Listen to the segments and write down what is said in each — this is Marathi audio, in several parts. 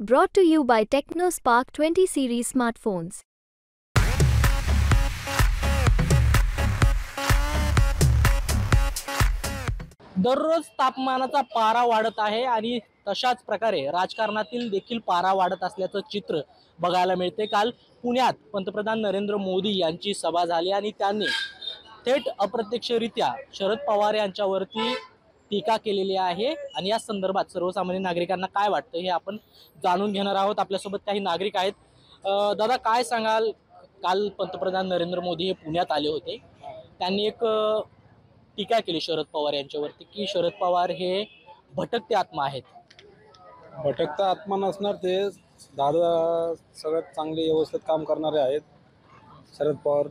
Brought to you by TechnoSpark 20 series smartphones. दररोज तापमानाचा पारा वाढत आहे आणि तशाच प्रकारे राजकारणातील देखील पारा वाढत असल्याचं चित्र बघायला मिळते। काल पुण्यात पंतप्रधान नरेंद्र मोदी यांची सभा झाली आणि त्यांनी थेट अप्रत्यक्षरित्या शरद पवार यांच्यावरती टीका केलेली आहे आणि या संदर्भात सर्वसामान्य नागरिकांना काय वाटतं हे आपण जाणून घेणार आहोत। आपल्यासोबत काही नागरिक आहेत। दादा, काय सांगाल? काल पंतप्रधान नरेंद्र मोदी हे पुण्यात आले होते, त्यांनी एक टीका केली शरद पवार यांच्यावरती की शरद पवार हे भटकते आत्मा आहेत। भटकता आत्मा नसणार, ते दादा सगळ्यात चांगले व्यवस्थित काम करणारे आहेत शरद पवार।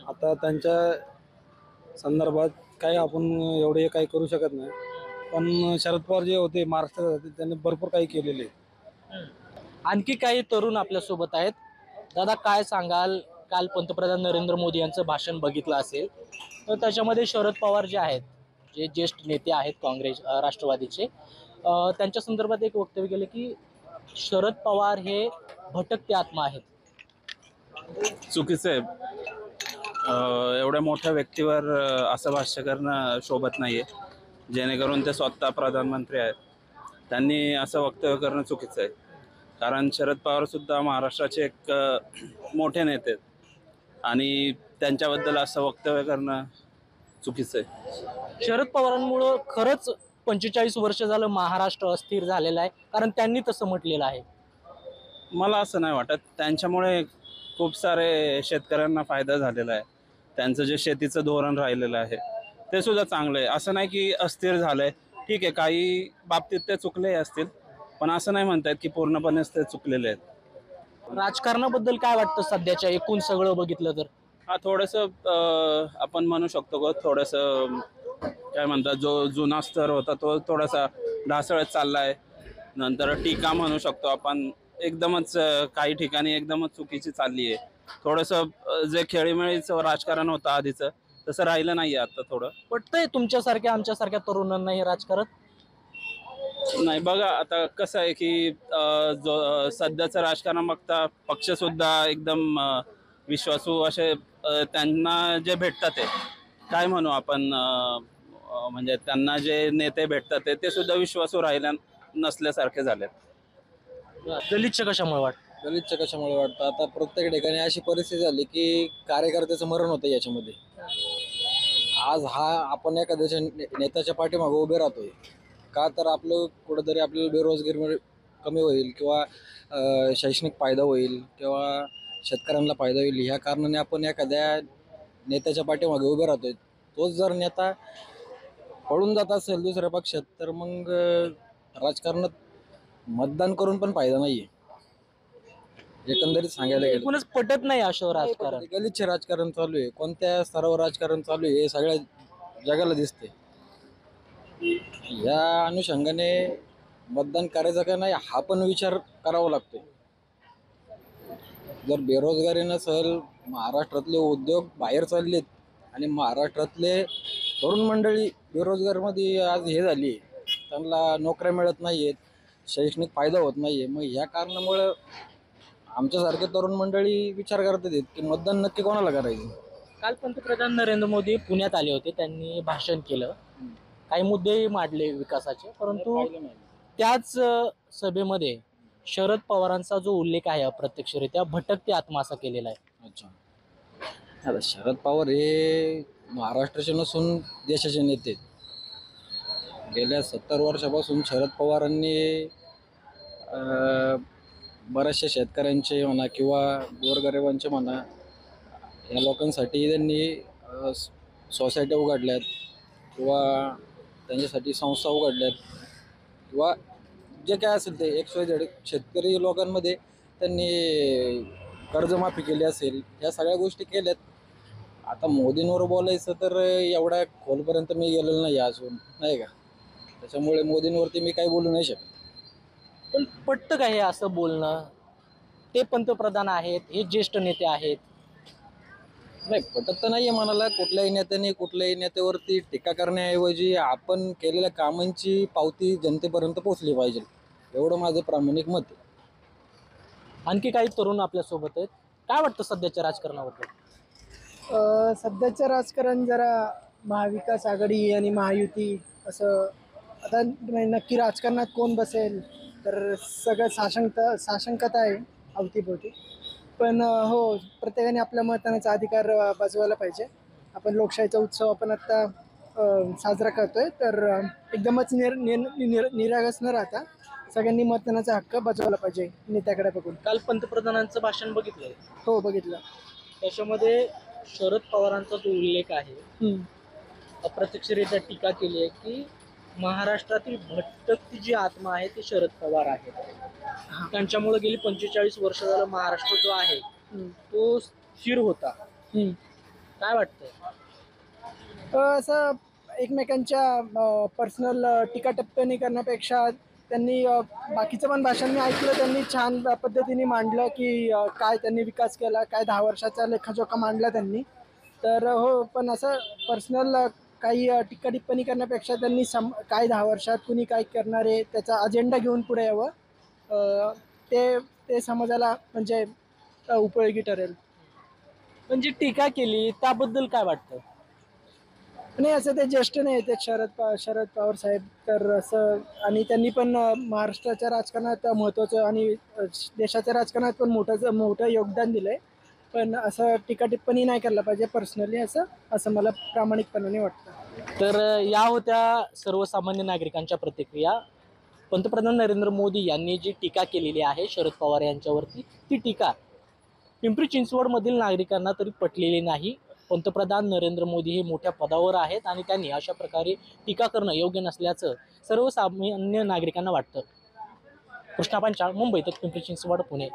आता त्यांच्या संदर्भात काही आपण एवढे काही करू शकत नाही, पण शरद पवार जे होते महाराष्ट्रात होते त्यांनी भरपूर काही केलेले। आणखी काही तरुण आपल्यासोबत आहेत। दादा, काय सांगाल? काल पंतप्रधान नरेंद्र मोदी यांचं भाषण बघितलं असेल तर त्याच्यामध्ये शरद पवार जे आहेत, जे ज्येष्ठ नेते आहेत काँग्रेस राष्ट्रवादीचे, त्यांच्या संदर्भात एक वक्तव्य केलं की शरद पवार हे भटकते आत्मा आहेत। चुकीचं आहे। एवढ्या मोठ्या व्यक्तीवर असं भाष्य करणं शोभत नाहीये, जेणेकरून ते स्वतः प्रधानमंत्री आहेत। त्यांनी असं वक्तव्य करणं चुकीचं आहे, कारण शरद पवार सुद्धा महाराष्ट्राचे एक मोठे नेते आहेत आणि त्यांच्याबद्दल असं वक्तव्य करणं चुकीचं आहे। शरद पवारांमुळं खरंच 45 वर्ष झालं महाराष्ट्र अस्थिर झालेला आहे, कारण त्यांनी तसं म्हटलेलं आहे। मला असं नाही वाटत। त्यांच्यामुळे खूप सारे शेतकऱ्यांना फायदा झालेला आहे। त्यांचं जे शेतीचं धोरण राहिलेलं आहे ते सुद्धा चांगलं आहे। असं नाही की अस्थिर झालंय, ठीक आहे, काही बाबतीत ते चुकले असतील, पण असं नाही म्हणतायत की पूर्णपणेच ते चुकलेले आहेत। राजकारणाबद्दल काय वाटतं सध्याच्या एकूण सगळं बघितलं तर? हा, थोडंसं आपण म्हणू शकतो का, थोडंसं काय म्हणतात, जो जुना स्तर होता तो थोडासा ढासळत चाललाय। नंतर टीका म्हणू शकतो आपण, एकदमच काही ठिकाणी एकदमच चुकीची चालली आहे। थोडंसं जे खेळीमेळीचं राजकारण होतं आधीचं तसं राहिलं नाहीये आता। थोडं पटतंय तुमच्यासारख्या आमच्यासारख्या तरुणांना हे राजकारण? नाही, बघा आता कसं आहे की जो सध्याचं राजकारण बघता पक्ष सुद्धा एकदम विश्वासू असे त्यांना जे भेटतात ते काय म्हणू आपण, म्हणजे त्यांना जे नेते भेटतात ते सुद्धा विश्वासू राहिल्या नसल्यासारखे झालेत। दलितच्या कशामुळे वाटतं? दलितच्या कशामुळे वाटतं? आता प्रत्येक ठिकाणी अशी परिस्थिती झाली की कार्यकर्त्याचं मरण होतं याच्यामध्ये। आज आपण एखाद्याच्या नेत्याच्या पाठीमागे उभे राहतोय का, तर आपलं कुठंतरी आपल्याला बेरोजगारी कमी होईल किंवा शैक्षणिक फायदा होईल किंवा शेतकऱ्यांना फायदा होईल, ह्या कारणाने आपण एखाद्या नेत्याच्या पाठीमागे उभे राहतोय। तोच जर नेता पळून जात असेल दुसऱ्या पक्षात, तर मग राजकारणात मतदान करून पण फायदा नाहीये, एकंदरीत सांगायला गेलं। एकूणच पटत नाही असं राजकारण। गलिच्छ राजकारण चालू आहे, कोणत्या स्तरावर राजकारण चालू आहे हे सगळ्या जगाला दिसते। या अनुषंगाने मतदान करायचं का नाही हा पण विचार करावा लागतोय। जर बेरोजगारी नसेल, महाराष्ट्रातले उद्योग बाहेर चाललेत आणि महाराष्ट्रातले तरुण मंडळी बेरोजगारमध्ये आज हे झाली, त्यांना नोकऱ्या मिळत नाहीयेत, शैक्षणिक फायदा होत नाहीये, मग ह्या कारणामुळं आमच्यासारखे तरुण मंडळी विचार करतात की मतदान नक्की कोणाला करायचं। काल पंतप्रधान नरेंद्र मोदी पुण्यात आले होते, त्यांनी भाषण केलं, काही मुद्दे मांडले विकासाचे, परंतु त्याच सभेमध्ये शरद पवारांचा जो उल्लेख आहे अप्रत्यक्षरित्या भटकते आत्मा असा केलेला आहे। अच्छा, आता शरद पवार हे महाराष्ट्राचे नसून देशाचे नेते। गेल्या 70 वर्षापासून शरद पवारांनी बऱ्याचशा शेतकऱ्यांचे म्हणा किंवा गोरगरिबांचे म्हणा, या लोकांसाठी त्यांनी सोसायट्या उघडल्यात किंवा त्यांच्यासाठी संस्था उघडल्यात किंवा जे काय असेल ते XYZ शेतकरी लोकांमध्ये त्यांनी कर्जमाफी केली असेल, ह्या सगळ्या गोष्टी केल्यात। आता मोदींवर बोलायचं तर एवढ्या खोलपर्यंत मी गेलेलो नाही अजून, नाही का, त्याच्यामुळे मोदींवरती मी काही बोलू नाही शकत। पण पटतं का हे असं बोलणं? ते पंतप्रधान आहेत, हे ज्येष्ठ नेते आहेत। नाही, पटत तर नाहीये मनाला। कुठल्याही नेत्याने कुठल्याही नेत्यावरती टीका करण्याऐवजी आपण केलेल्या कामांची पावती जनतेपर्यंत पोहोचली पाहिजे, एवढं माझं प्रामाणिक मत आहे। आणखी काही तरुण आपल्यासोबत आहेत. काय वाटतं सध्याच्या राजकारणाबद्दल? सध्याचं राजकारण जरा महाविकास आघाडी आणि महायुती असं आता नक्की राजकारणात कोण बसेल तर सगळं साशंकता आहे अवतीभोवती. पण हो, प्रत्येकाने आपल्या मतदानाचा अधिकार बजवायला पाहिजे. आपण लोकशाहीचा उत्सव आपण आत्ता साजरा करतोय तर एकदमच निरागस न राहता सगळ्यांनी मतदानाचा हक्क बजवायला पाहिजे नेत्याकडे बघून. काल पंतप्रधानांचं भाषण बघितलंय, हो बघितलं. त्याच्यामध्ये शरद पवारांचा जो उल्लेख आहे, अप्रत्यक्षरित्या टीका केली आहे की महाराष्ट्रातील भटकती जी आत्मा आहे ती शरद पवार आहे. त्यांच्यामुळे गेली 45 वर्ष झालं महाराष्ट्र जो आहे तो स्थिर होता. काय वाटतंय? असं एकमेकांच्या पर्सनल टीका टिप्पणी करण्यापेक्षा त्यांनी बाकीचं पण भाषण मी ऐकलं, त्यांनी छान पद्धतीने मांडलं की काय त्यांनी विकास केला, काय 10 वर्षाचा लेखाजोखा मांडला त्यांनी. तर हो, पण असं पर्सनल काही टीका टिप्पणी करण्यापेक्षा त्यांनी काय 10 वर्षात कुणी काय करणार आहे त्याचा अजेंडा घेऊन पुढे यावं, ते समाजाला म्हणजे उपयोगी ठरेल. म्हणजे टीका केली त्याबद्दल काय वाटतं? नाही, असं ते ज्येष्ठ नाही ते शरद पवार साहेब, तर असं आणि त्यांनी पण महाराष्ट्राच्या राजकारणात महत्त्वाचं आणि देशाच्या राजकारणात पण मोठं योगदान दिलं आहे. पण असं टीका टिप्पणी नाही करायला पाहिजे पर्सनली, असं मला प्रामाणिकपणाने वाटतं. तर या होत्या सर्वसामान्य नागरिकांच्या प्रतिक्रिया. पंतप्रधान नरेंद्र मोदी यांनी जी टीका केलेली आहे शरद पवार यांच्यावरती, ती टीका पिंपरी चिंचवडमधील नागरिकांना तरी पटलेली नाही. पंतप्रधान नरेंद्र मोदी हे मोठ्या पदावर आहेत आणि त्यांनी अशा प्रकारे टीका करणं योग्य नसल्याचं सर्वसामान्य नागरिकांना वाटतं. कृष्णा पांचाळ, मुंबई तक, पिंपरी चिंचवड, पुणे.